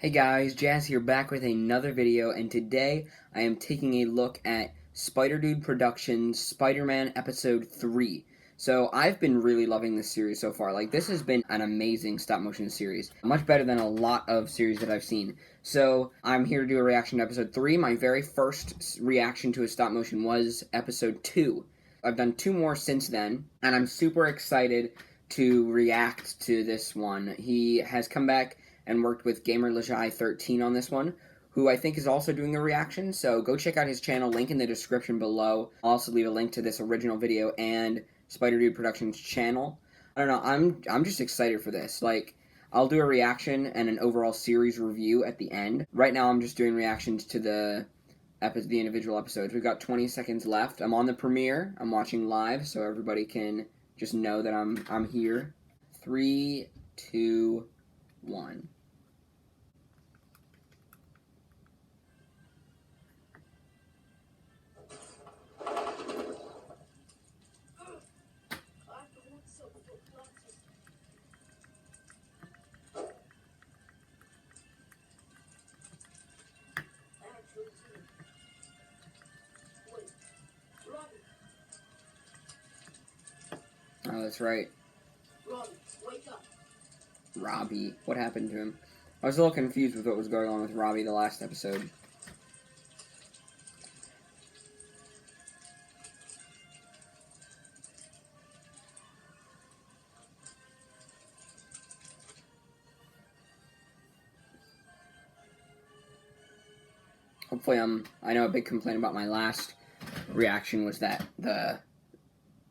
Hey guys, Jazz here back with another video, and today I am taking a look at SpiderDude Productions Spider-Man Episode 3. So I've been really loving this series so far. Like, this has been an amazing stop-motion series. Much better than a lot of series that I've seen. So I'm here to do a reaction to Episode 3. My very first reaction to a stop-motion was Episode 2. I've done 2 more since then, and I'm super excited to react to this one. He has come back and worked with GamerLajai13 on this one, who I think is also doing a reaction, so go check out his channel, link in the description below. I'll also leave a link to this original video and SpiderDude Productions channel. I don't know, I'm just excited for this. Like, I'll do a reaction and an overall series review at the end. Right now I'm just doing reactions to the individual episodes. We've got 20 seconds left. I'm on the premiere. I'm watching live, so everybody can just know that I'm here. 3, 2, 1. Oh, that's right. Robbie, wake up. Robbie. What happened to him? I was a little confused with what was going on with Robbie the last episode. Hopefully, I know a big complaint about my last reaction was that the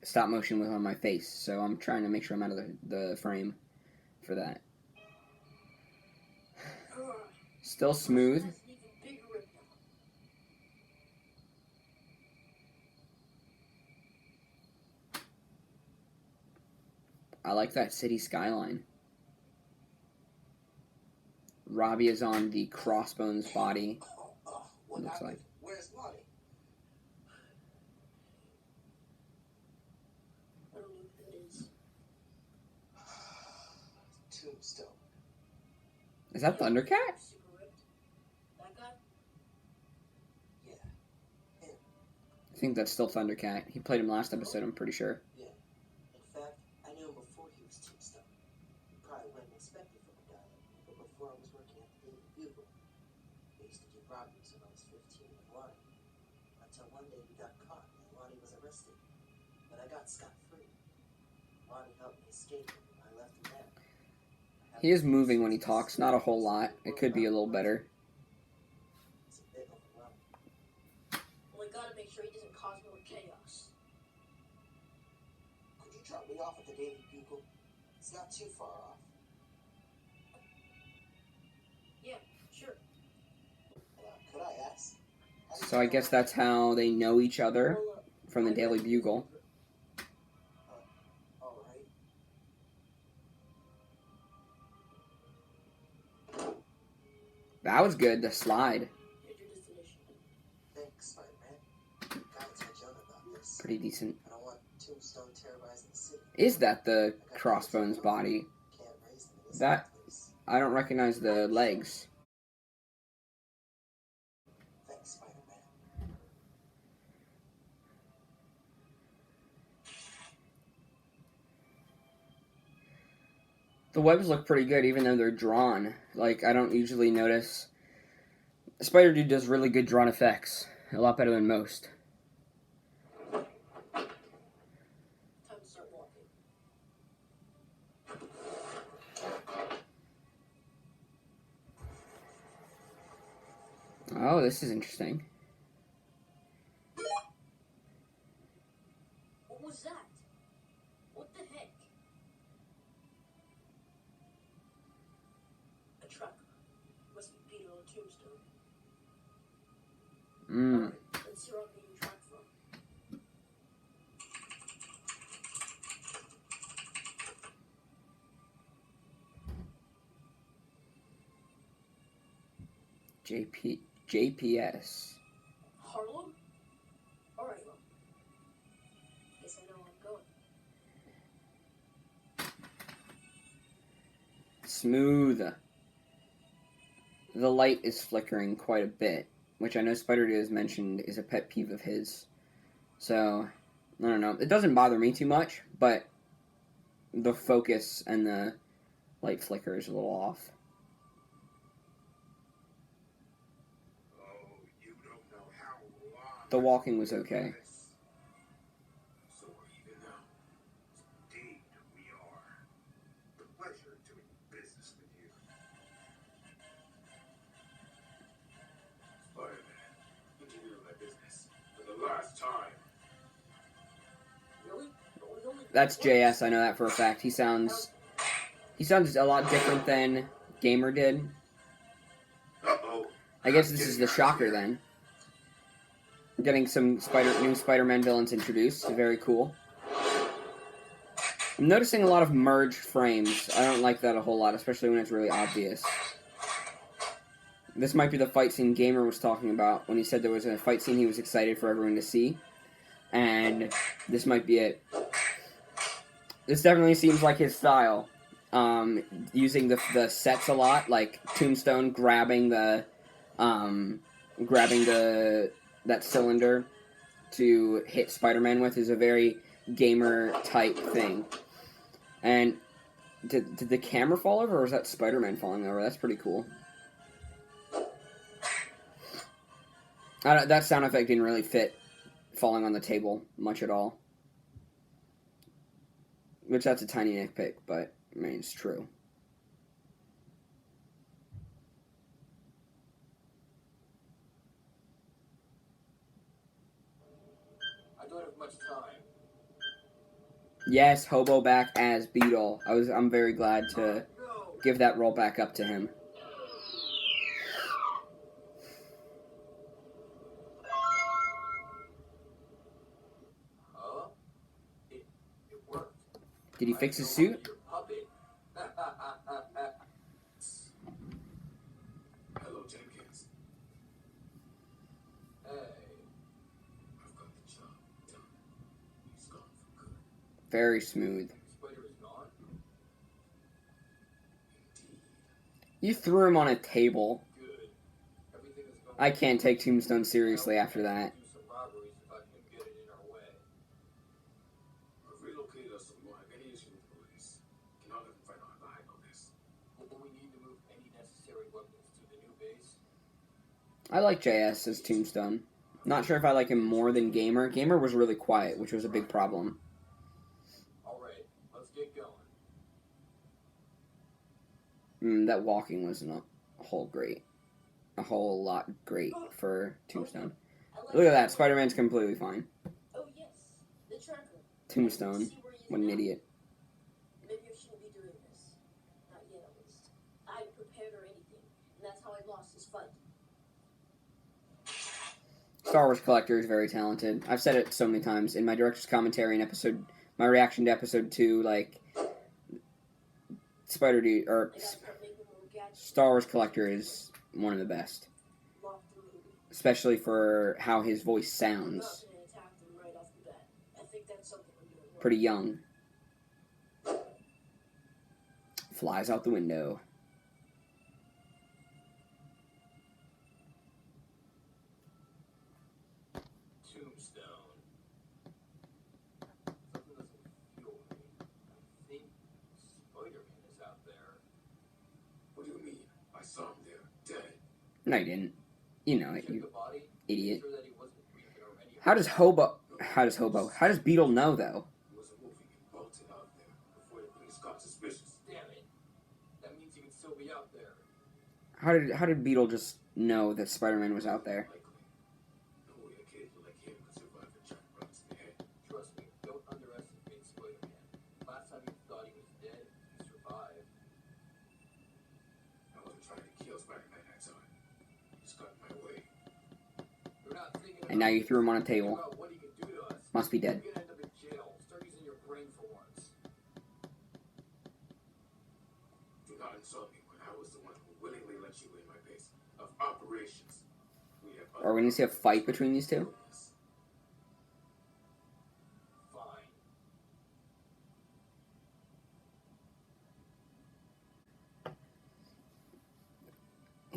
stop motion was on my face, so I'm trying to make sure I'm out of the frame for that. Still smooth. I like that city skyline. Robbie is on the Crossbones body. What looks like. Where's Lonnie? I don't know who that is. Tombstone. Is that Thundercat? Super ripped. That guy? Yeah. Him. I think that's still Thundercat. He played him last episode, I'm pretty sure. Yeah. In fact, I knew him before he was Tombstone. You probably wouldn't expect it from a guy like me, but before I was working at the Daily Bugle, I used to do robberies when I was 15 with Lonnie. Until one day we got caught and Lonnie was arrested. But I got scot-free. Lonnie helped me escape and I left him there. He is moving when he talks, not a whole lot. It could be a little better. It's a bit overwhelming. Well, I gotta make sure he doesn't cause more chaos. Could you drop me off at the Daily Bugle? It's not too far off. Yeah, sure. Could I ask? So I guess that's how they know each other, from the Daily Bugle. All right. That was good, the slide. Here's your destination. Thanks, Spider-Man. Gotta tell Jonah about this. Pretty decent. I don't want Tombstone terrorizing the city. Is that the Crossbones body? Can't raise them in this That, place. I don't recognize the legs. Thanks, Spider-Man. The webs look pretty good, even though they're drawn. Like, I don't usually notice. SpiderDude does really good drawn effects. A lot better than most. Time to start walking. Oh, this is interesting. What was that? What the heck? A tracker. Must be Peter on Tombstone. Alright, let's see where I'm being tracked from. JPS. Harlem? Alright, well. Guess I know where I'm going. Smooth. the light is flickering quite a bit, which I know SpiderDude has mentioned is a pet peeve of his. So, I don't know. It doesn't bother me too much, but the focus and the light flicker is a little off. The walking was okay. So even now, indeed we are. The pleasure doing business with you. Spider-Man, continue my business for the last time. Really? That's JS, I know that for a fact. He sounds a lot different than Gamer did. Uh-oh. I guess this is the shocker then. We're getting some new Spider-Man villains introduced. Very cool. I'm noticing a lot of merged frames. I don't like that a whole lot, especially when it's really obvious. This might be the fight scene Gamer was talking about when he said there was a fight scene he was excited for everyone to see. And this might be it. This definitely seems like his style. Using the sets a lot, like Tombstone grabbing that cylinder to hit Spider-Man with is a very Gamer type thing. And did the camera fall over, or was that Spider-Man falling over? That's pretty cool. That sound effect didn't really fit falling on the table much at all. Which, that's a tiny nitpick, but, I mean, it's true. I don't have much time. Yes, Hobo back as Beetle. I'm very glad to No. give that role back up to him. Huh? It worked. Did he fix his suit? Your puppet. Hello, Jenkins. Hey. I've got the job done. He's gone for good. Very smooth. Spider is gone? Indeed. You threw him on a table. Good. Everything is going I can't take Tombstone seriously after that. do some robberies if I can get it in our way. I've relocated us some more ammunition with police. Cannot let them find out behind all this. Will we need to move any necessary weapons to the new base? I like JS as Tombstone. Not sure if I like him more than Gamer. Gamer was really quiet, which was a big problem. Alright, let's get going. That walking wasn't a whole lot great for Tombstone. Look at that, Spider-Man's completely fine. Oh yes, the tracker. Tombstone, See where you what an now? idiot. Maybe I shouldn't be doing this. Not yet, at least. I hadn't prepared or anything, and that's how I lost this fight. Star Wars Collector is very talented. I've said it so many times in my director's commentary in my reaction to episode 2, like, SpiderDude, or I gotta start making more gadgets. Star Wars Collector is one of the best. Lock the movie. Especially for how his voice I'm not sounds. gonna attack them right off the bat. I think that's something we're doing wrong. Pretty young. Flies out the window. Tombstone. Something doesn't feel right. I think Spider-Man is out there. What do you mean? I saw him there, dead. No, you didn't. You know it, Check you the body. idiot. Sure that he wasn't breathing or any. How does Beetle know, though? He wasn't moving and bolted out there before the police got suspicious. Damn it. That means he could still be out there. How did Beetle just know that Spider-Man was out there? Likely. No way a kid like him could survive a giant rock's head. Trust me, don't underestimate Spider-Man. Last time you thought he was dead, he survived. I wasn't trying to kill Spider-Man that time. He just got in my way. You're not thinking And now you threw him on a table. about what he could do to us. Must be dead. You're gonna end up in jail. Start using your brain for once. Do not insult me when I was the one who willingly let you in my base of operations. We have Are we gonna see a fight between these two? Fine.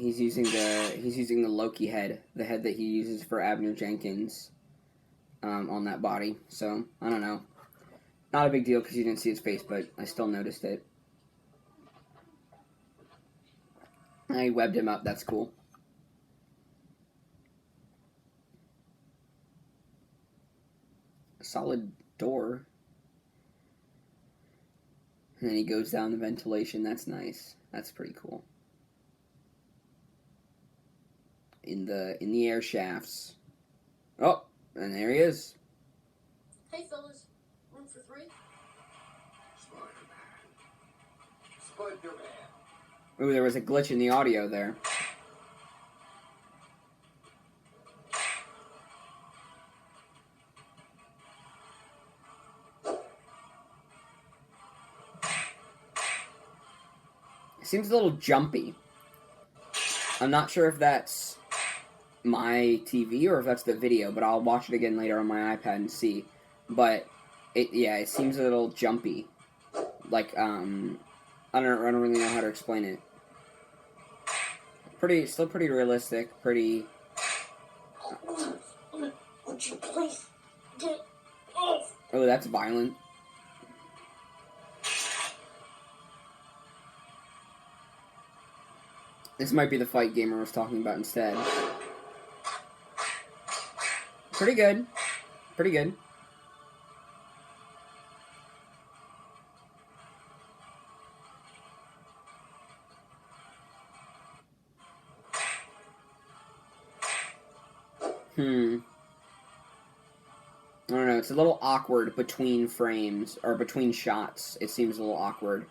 he's using the Loki head, the head that he uses for Abner Jenkins, on that body. So I don't know. Not a big deal because you didn't see his face, but I still noticed it. I webbed him up. That's cool. A solid door. And then he goes down the ventilation. That's nice. That's pretty cool. In the air shafts. Oh, and there he is. Hey, fellas. Room for 3? Spider-Man. Ooh, there was a glitch in the audio there. It seems a little jumpy. I'm not sure if that's my TV or if that's the video, but I'll watch it again later on my iPad and see. But it seems a little jumpy. Like I don't really know how to explain it. Still pretty realistic, pretty. Would you please get off? Oh, that's violent. This might be the fight Gamer was talking about instead. Pretty good. Pretty good. I don't know, it's a little awkward between frames, or between shots. It seems a little awkward.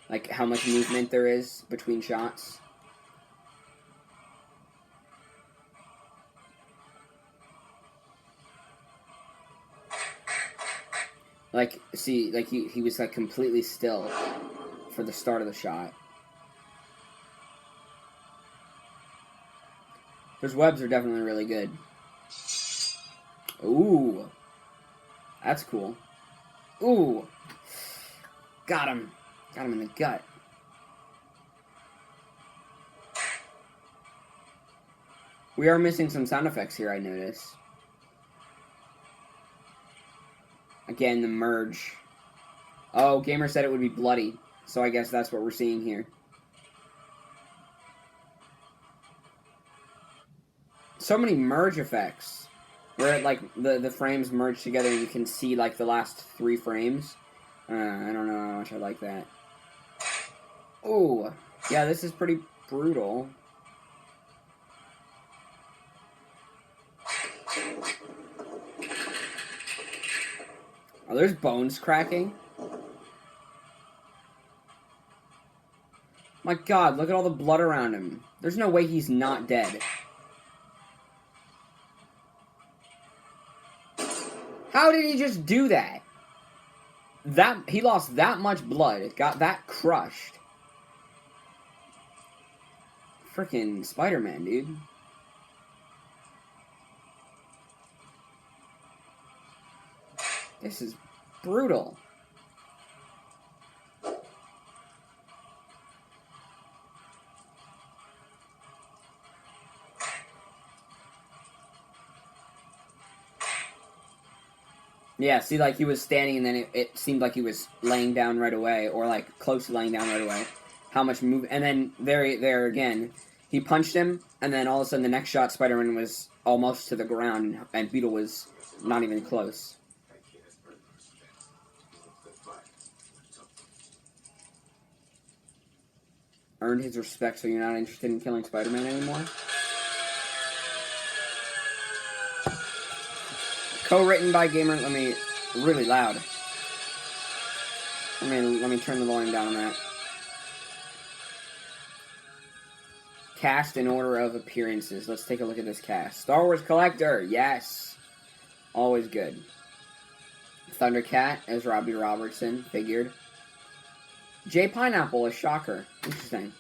Like, how much movement there is between shots. Like, see, like, he was, like, completely still for the start of the shot. Those webs are definitely really good. Ooh. That's cool. Ooh. Got him. Got him in the gut. We are missing some sound effects here, I notice. Again, the merge. Oh, Gamer said it would be bloody. So I guess that's what we're seeing here. So many merge effects. Where, like, the frames merge together and you can see, like, the last 3 frames. I don't know how much I like that. Ooh. Yeah, this is pretty brutal. Oh, there's bones cracking. My god, look at all the blood around him. There's no way he's not dead. How did he just do that? He lost that much blood. It got that crushed. Freaking Spider-Man, dude. This is brutal. Yeah, see, like, he was standing and then it seemed like he was laying down right away, or, like, close to laying down right away. How much move... And then, there again, he punched him, and then all of a sudden the next shot, Spider-Man was almost to the ground, and Beetle was not even close. Earned his respect, so you're not interested in killing Spider-Man anymore? Co-written by Gamer. Let me... Really loud. Let me turn the volume down on that. Cast in order of appearances. Let's take a look at this cast. Star Wars Collector. Yes. Always good. Thundercat as Robbie Robertson. Figured. Jay Pineapple as Shocker. Interesting.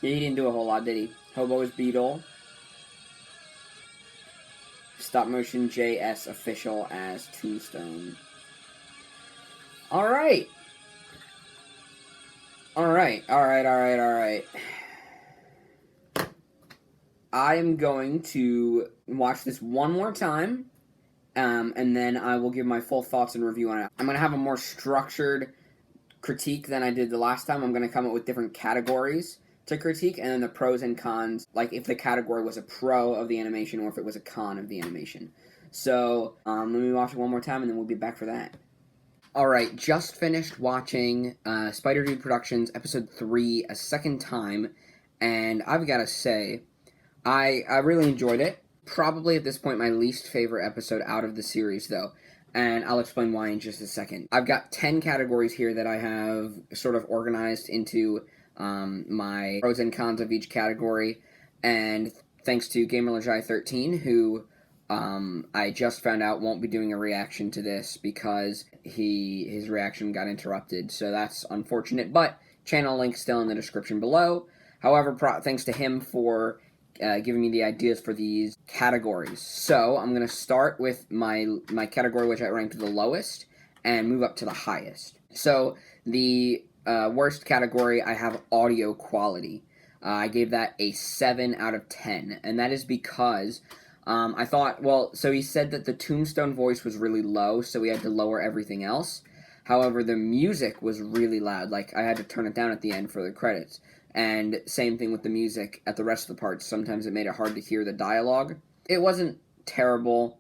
Yeah, he didn't do a whole lot, did he? Hobo as Beetle. Stop motion JS official as Tombstone. Alright. Alright. I am going to watch this one more time, and then I will give my full thoughts and review on it. I'm going to have a more structured critique than I did the last time. I'm going to come up with different categories to critique, and then the pros and cons, like if the category was a pro of the animation or if it was a con of the animation. So, let me watch it one more time, and then we'll be back for that. Alright, just finished watching SpiderDude Productions Episode 3 a second time, and I've got to say, I really enjoyed it. Probably at this point my least favorite episode out of the series, though, and I'll explain why in just a second. I've got 10 categories here that I have sort of organized into my pros and cons of each category, and thanks to GamerLajai13, who I just found out won't be doing a reaction to this because his reaction got interrupted, so that's unfortunate, but channel link still in the description below. However, thanks to him for giving me the ideas for these categories. So, I'm going to start with my category which I ranked the lowest, and move up to the highest. So, the worst category, I have audio quality. I gave that a 7 out of 10, and that is because I thought, well, so he said that the Tombstone voice was really low, so we had to lower everything else. However, the music was really loud. Like, I had to turn it down at the end for the credits. And same thing with the music at the rest of the parts. Sometimes it made it hard to hear the dialogue. It wasn't terrible,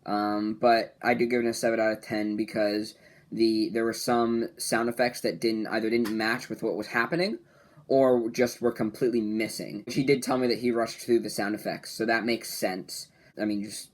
but I did give it a 7 out of 10 because there were some sound effects that either didn't match with what was happening, or just were completely missing. He did tell me that he rushed through the sound effects, so that makes sense. I mean, just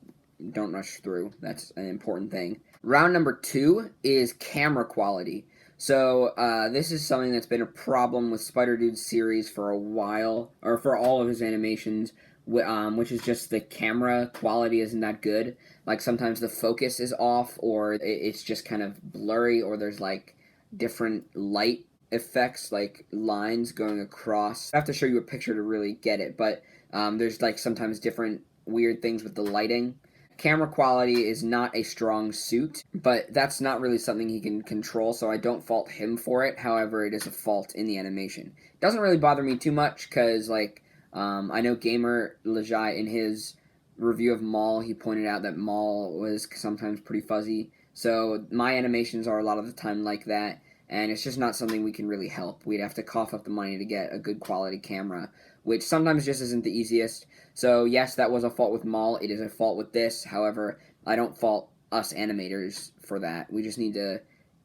don't rush through. That's an important thing. Round number 2 is camera quality. So, this is something that's been a problem with SpiderDude's series for a while, or for all of his animations, which is just the camera quality isn't that good. Like, sometimes the focus is off, or it's just kind of blurry, or there's, like, different light effects, like lines going across. I have to show you a picture to really get it, but there's like sometimes different weird things with the lighting. Camera quality is not a strong suit, but that's not really something he can control, so I don't fault him for it. However, it is a fault in the animation. It doesn't really bother me too much, because like I know Gamer Lajai in his review of Maul, he pointed out that Maul was sometimes pretty fuzzy, so my animations are a lot of the time like that. And it's just not something we can really help. We'd have to cough up the money to get a good quality camera, which sometimes just isn't the easiest. So yes, that was a fault with Maul. It is a fault with this. However, I don't fault us animators for that. We just need to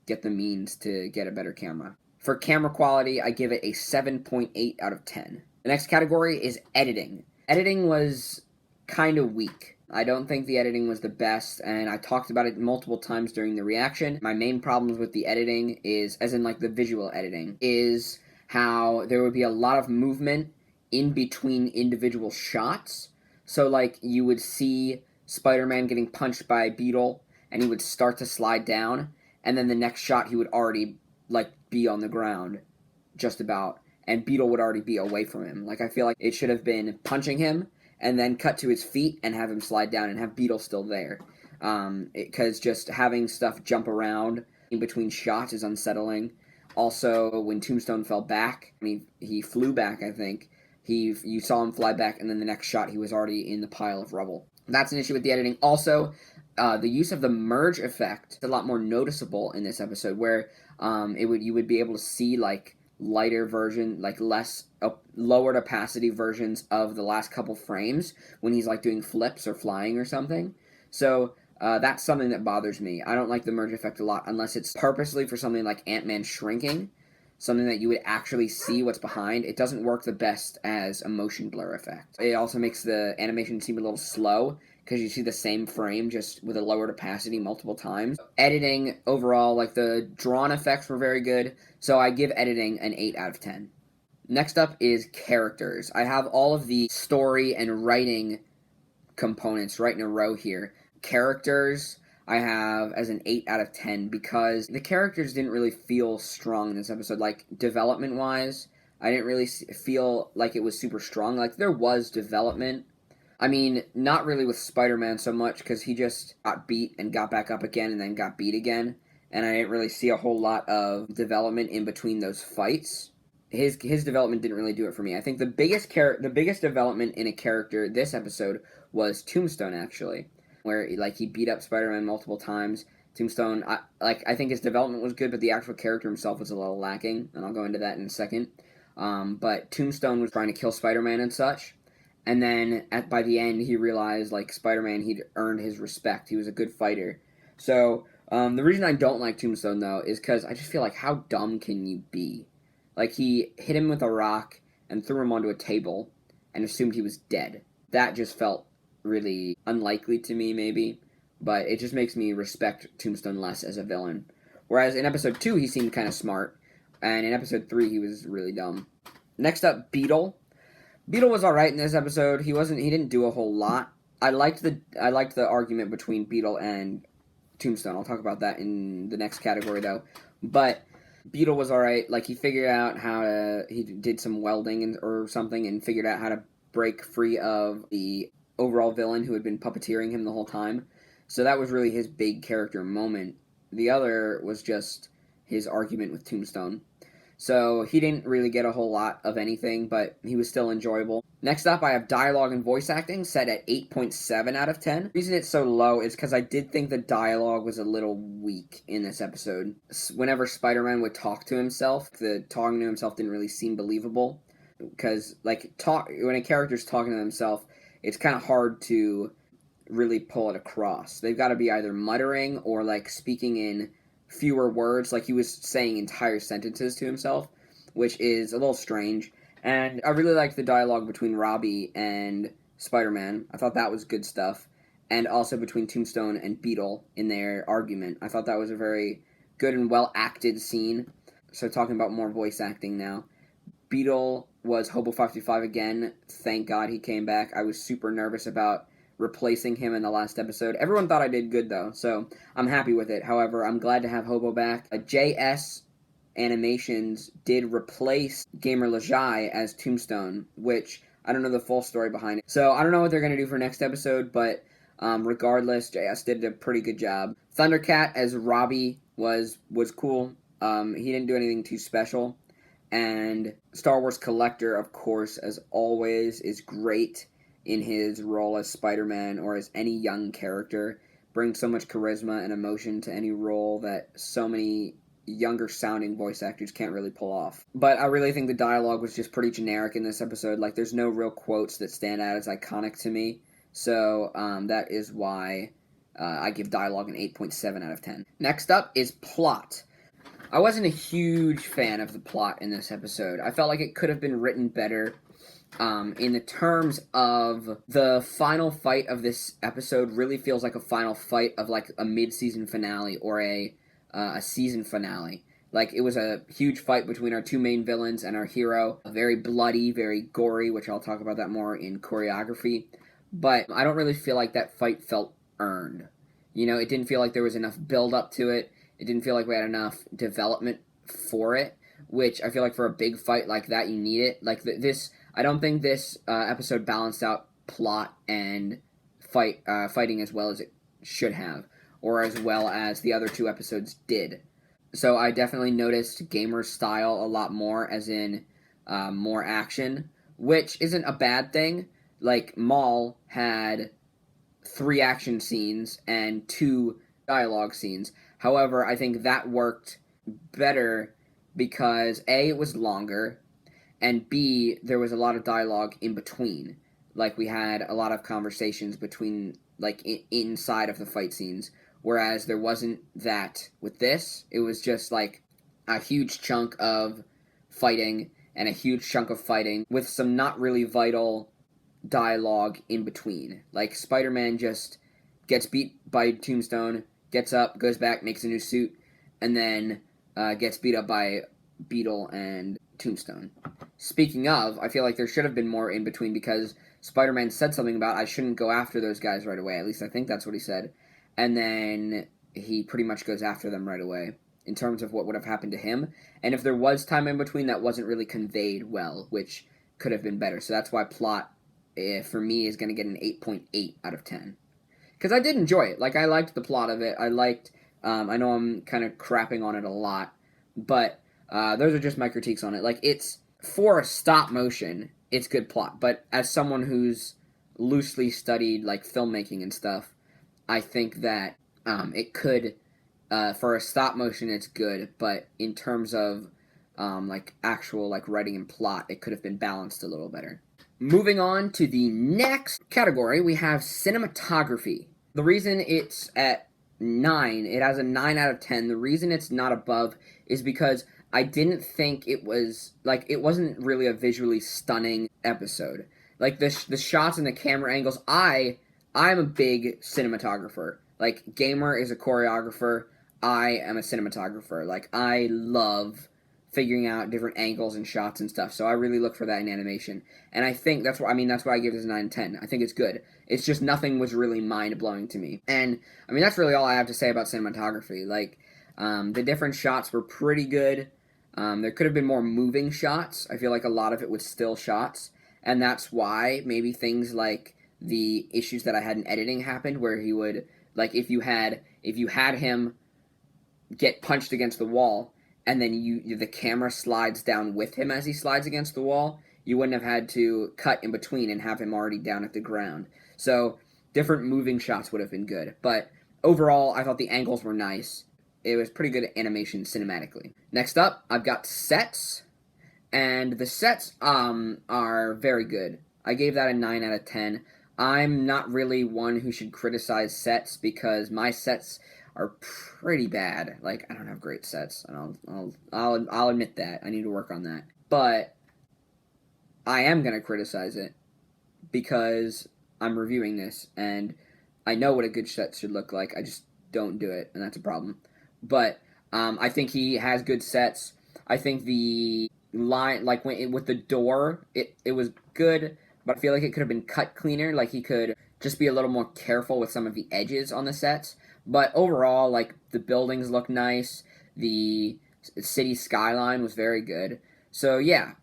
get the means to get a better camera. For camera quality, I give it a 7.8 out of 10. The next category is editing. Editing was kind of weak. I don't think the editing was the best, and I talked about it multiple times during the reaction. My main problems with the editing is, as in like the visual editing, is how there would be a lot of movement in between individual shots. So like you would see Spider-Man getting punched by Beetle, and he would start to slide down, and then the next shot he would already like be on the ground, just about, and Beetle would already be away from him. Like I feel like it should have been punching him, and then cut to his feet and have him slide down and have Beetle still there. Because just having stuff jump around in between shots is unsettling. Also, when Tombstone fell back, he flew back, I think, you saw him fly back, and then the next shot he was already in the pile of rubble. That's an issue with the editing. Also, the use of the merge effect is a lot more noticeable in this episode, where you would be able to see like lighter version, like lowered opacity versions of the last couple frames when he's like doing flips or flying or something. So that's something that bothers me. I don't like the merge effect a lot unless it's purposely for something like Ant-Man shrinking, something that you would actually see what's behind. It doesn't work the best as a motion blur effect. It also makes the animation seem a little slow because you see the same frame just with a lowered opacity multiple times. Editing overall, like the drawn effects were very good, so I give editing an 8 out of 10. Next up is characters. I have all of the story and writing components right in a row here. Characters I have as an 8 out of 10 because the characters didn't really feel strong in this episode. Like, development-wise, I didn't really feel like it was super strong. Like, there was development. I mean, not really with Spider-Man so much, because he just got beat and got back up again and then got beat again. And I didn't really see a whole lot of development in between those fights. his development didn't really do it for me. I think the biggest development in a character this episode was Tombstone, actually, where like he beat up Spider-Man multiple times. Tombstone, I think his development was good, but the actual character himself was a little lacking, and I'll go into that in a second. But Tombstone was trying to kill Spider-Man and such, and then by the end he realized like Spider-Man, he'd earned his respect. He was a good fighter. So the reason I don't like Tombstone though is because I just feel like how dumb can you be? Like he hit him with a rock and threw him onto a table and assumed he was dead. That just felt really unlikely to me, maybe. But it just makes me respect Tombstone less as a villain. Whereas in episode 2, he seemed kind of smart, and in episode 3, he was really dumb. Next up, Beetle. Beetle was alright in this episode. He didn't do a whole lot. I liked the argument between Beetle and Tombstone. I'll talk about that in the next category, though. But Beetle was alright. Like, he figured out he did some welding or something and figured out how to break free of the overall villain who had been puppeteering him the whole time. So that was really his big character moment. The other was just his argument with Tombstone. So he didn't really get a whole lot of anything, but he was still enjoyable. Next up, I have dialogue and voice acting, set at 8.7 out of 10. The reason it's so low is because I did think the dialogue was a little weak in this episode. Whenever Spider-Man would talk to himself, the talking to himself didn't really seem believable. Because, like, when a character's talking to himself, it's kind of hard to really pull it across. They've got to be either muttering or like speaking in fewer words, like he was saying entire sentences to himself, which is a little strange. And I really liked the dialogue between Robbie and Spider-Man. I thought that was good stuff. And also between Tombstone and Beetle in their argument. I thought that was a very good and well acted scene. So talking about more voice acting now. Beetle was Hobo 525 again. Thank God he came back. I was super nervous about replacing him in the last episode. Everyone thought I did good, though, so I'm happy with it. However, I'm glad to have Hobo back. JS Animations did replace Gamer Lajai as Tombstone, which I don't know the full story behind it. So I don't know what they're going to do for next episode, but regardless, JS did a pretty good job. Thundercat as Robbie was cool. He didn't do anything too special. And Star Wars Collector, of course, as always, is great in his role as Spider-Man or as any young character. Brings so much charisma and emotion to any role that so many younger sounding voice actors can't really pull off. But I really think the dialogue was just pretty generic in this episode. Like, there's no real quotes that stand out as iconic to me. So that is why I give dialogue an 8.7 out of 10. Next up is plot. I wasn't a huge fan of the plot in this episode. I felt like it could have been written better. In the terms of the final fight of this episode really feels like a final fight of like a mid-season finale or a season finale. Like, it was a huge fight between our two main villains and our hero. Very bloody, very gory, which I'll talk about that more in choreography. But I don't really feel like that fight felt earned. You know, it didn't feel like there was enough build-up to it. It didn't feel like we had enough development for it, which I feel like for a big fight like that, you need it. Like, I don't think this episode balanced out plot and fighting as well as it should have, or as well as the other two episodes did. So I definitely noticed Gamer's style a lot more, as in more action, which isn't a bad thing. Like, Maul had 3 action scenes and 2 dialogue scenes. However, I think that worked better because A, it was longer, and B, there was a lot of dialogue in between. Like, we had a lot of conversations between, like, inside of the fight scenes. Whereas there wasn't that with this. It was just, like, a huge chunk of fighting and a huge chunk of fighting with some not really vital dialogue in between. Like, Spider-Man just gets beat by Tombstone, gets up, goes back, makes a new suit, and then gets beat up by Beetle and Tombstone. Speaking of, I feel like there should have been more in between because Spider-Man said something about I shouldn't go after those guys right away. At least I think that's what he said. And then he pretty much goes after them right away in terms of what would have happened to him. And if there was time in between, that wasn't really conveyed well, which could have been better. So that's why plot, for me, is going to get an 8.8 out of 10. Because I did enjoy it. Like, I liked the plot of it. I know I'm kind of crapping on it a lot, but Those are just my critiques on it. Like, it's, for a stop motion, it's good plot, but as someone who's loosely studied, like, filmmaking and stuff, I think that it could, for a stop motion, it's good, but in terms of like actual like writing and plot, it could have been balanced a little better. Moving on to the next category, we have cinematography. The reason it's at 9, it has a 9 out of 10. The reason it's not above is because I didn't think it was, like, it wasn't really a visually stunning episode. Like, the shots and the camera angles, I'm a big cinematographer. Like, Gamer is a choreographer, I am a cinematographer. Like, I love figuring out different angles and shots and stuff, so I really look for that in animation. And I think that's why I give this a 9 and 10. I think it's good. It's just nothing was really mind-blowing to me. And, I mean, that's really all I have to say about cinematography. Like, the different shots were pretty good. There could have been more moving shots. I feel like a lot of it was still shots. And that's why maybe things like the issues that I had in editing happened, where he would, like, if you had him get punched against the wall, and then the camera slides down with him as he slides against the wall, you wouldn't have had to cut in between and have him already down at the ground. So different moving shots would have been good. But overall, I thought the angles were nice. It was pretty good animation cinematically. Next up, I've got sets. And the sets are very good. I gave that a 9 out of 10. I'm not really one who should criticize sets because my sets are pretty bad. Like, I don't have great sets, and I'll admit that. I need to work on that. But I am gonna criticize it because I'm reviewing this, and I know what a good set should look like. I just don't do it, and that's a problem. But I think he has good sets. I think the line, like with the door, it was good, but I feel like it could have been cut cleaner. Like, he could just be a little more careful with some of the edges on the sets. But overall, like, the buildings look nice. The city skyline was very good. So yeah,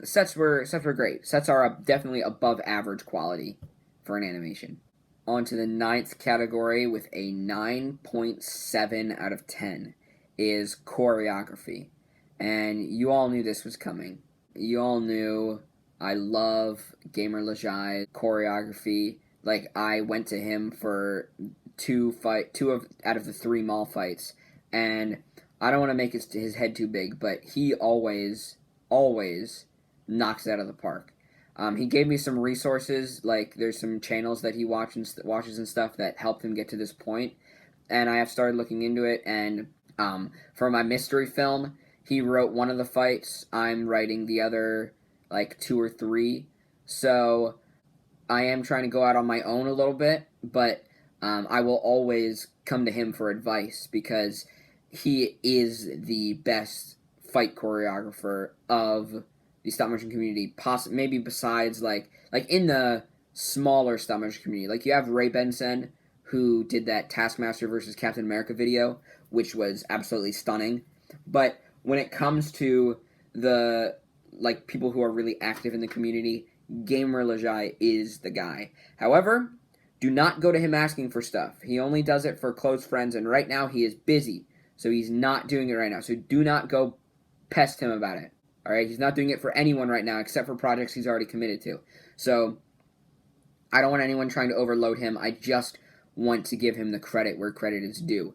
sets were great. Sets are definitely above average quality for an animation. On to the 9th category with a 9.7 out of 10 is choreography. And you all knew this was coming. You all knew I love Gamer Lajai's choreography. Like, I went to him for two out of the 3 mall fights, and I don't want to make his head too big, but he always knocks it out of the park. He gave me some resources, like there's some channels that he watches and stuff that helped him get to this point, and I have started looking into it. And for my mystery film, he wrote one of the fights. I'm writing the other, like, 2 or 3. So I am trying to go out on my own a little bit, but I will always come to him for advice because he is the best fight choreographer of the stop motion community, maybe besides like in the smaller stop motion community. Like, you have Ray Benson, who did that Taskmaster versus Captain America video, which was absolutely stunning. But when it comes to the, like, people who are really active in the community, Gamer Lajai is the guy. However, do not go to him asking for stuff. He only does it for close friends, and right now he is busy, so he's not doing it right now. So do not go pest him about it. Alright, he's not doing it for anyone right now except for projects he's already committed to. So I don't want anyone trying to overload him. I just want to give him the credit where credit is due.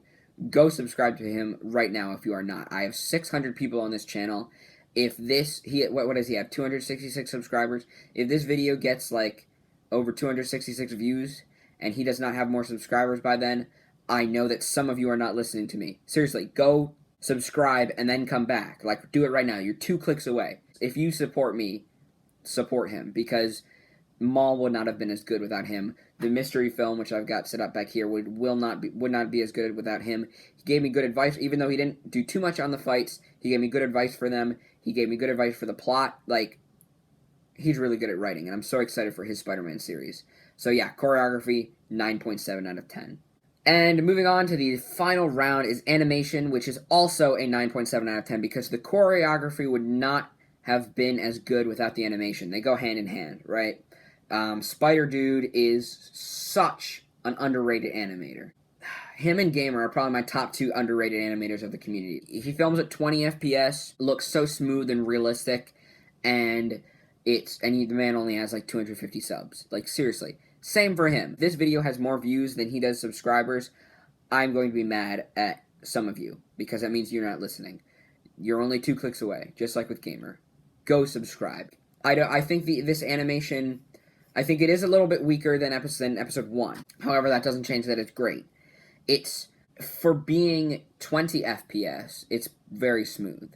Go subscribe to him right now if you are not. I have 600 people on this channel. If this, what does he have? 266 subscribers. If this video gets, like, over 266 views, and he does not have more subscribers by then, I know that some of you are not listening to me. Seriously, go subscribe and then come back. Like, do it right now. You're 2 clicks away. If you support me, support him, because Maul would not have been as good without him. The mystery film, which I've got set up back here, would not be as good without him. He gave me good advice, even though he didn't do too much on the fights. He gave me good advice for them. He gave me good advice for the plot. Like, he's really good at writing, and I'm so excited for his Spider-Man series. So yeah, choreography, 9.7 out of 10. And moving on to the final round is animation, which is also a 9.7 out of 10, because the choreography would not have been as good without the animation. They go hand in hand, right? SpiderDude is such an underrated animator. him and Gamer are probably my top 2 underrated animators of the community. He films at 20 FPS, looks so smooth and realistic, and the man only has like 250 subs. Like, seriously. Same for him. This video has more views than he does subscribers. I'm going to be mad at some of you, because that means you're not listening. You're only 2 clicks away, just like with Gamer. Go subscribe. I think this animation, I think it is a little bit weaker than episode 1. However, that doesn't change that it's great. It's, for being 20 FPS, it's very smooth.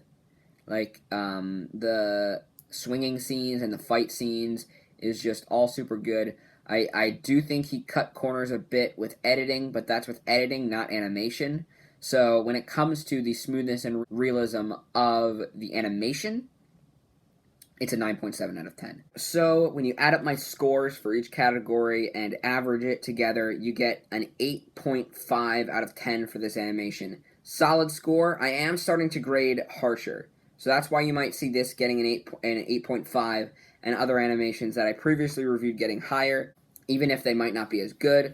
Like, the swinging scenes and the fight scenes is just all super good. I do think he cut corners a bit with editing, but that's with editing, not animation. So when it comes to the smoothness and realism of the animation, it's a 9.7 out of 10. So when you add up my scores for each category and average it together, you get an 8.5 out of 10 for this animation. Solid score. I am starting to grade harsher. So that's why you might see this getting an 8.5 and other animations that I previously reviewed getting higher, even if they might not be as good.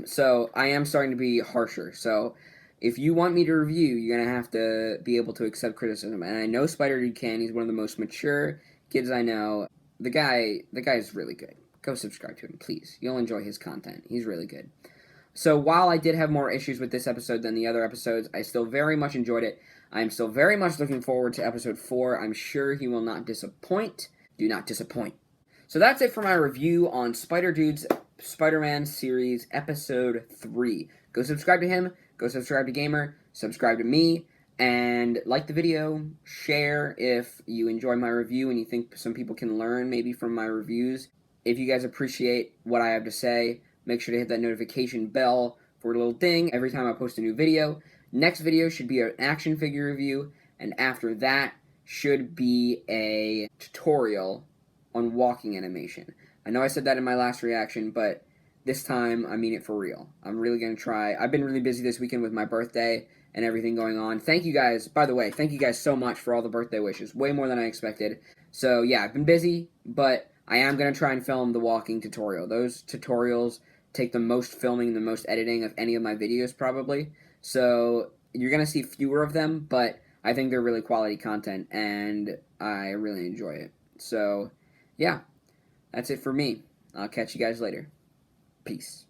So I am starting to be harsher. So if you want me to review, you're going to have to be able to accept criticism. And I know SpiderDude can. He's one of the most mature kids I know. The guy is really good. Go subscribe to him, please. You'll enjoy his content. He's really good. So while I did have more issues with this episode than the other episodes, I still very much enjoyed it. I'm still very much looking forward to episode 4. I'm sure he will not disappoint. Do not disappoint. So that's it for my review on SpiderDude's Spider-Man series episode 3. Go subscribe to him. Go subscribe to Gamer, subscribe to me, and like the video, share if you enjoy my review and you think some people can learn maybe from my reviews. If you guys appreciate what I have to say, make sure to hit that notification bell for a little ding every time I post a new video. Next video should be an action figure review, and after that should be a tutorial on walking animation. I know I said that in my last reaction, but this time, I mean it for real. I'm really going to try. I've been really busy this weekend with my birthday and everything going on. Thank you guys, by the way, thank you guys so much for all the birthday wishes. Way more than I expected. So yeah, I've been busy, but I am going to try and film the walking tutorial. Those tutorials take the most filming and the most editing of any of my videos probably. So you're going to see fewer of them, but I think they're really quality content and I really enjoy it. So yeah, that's it for me. I'll catch you guys later. Peace.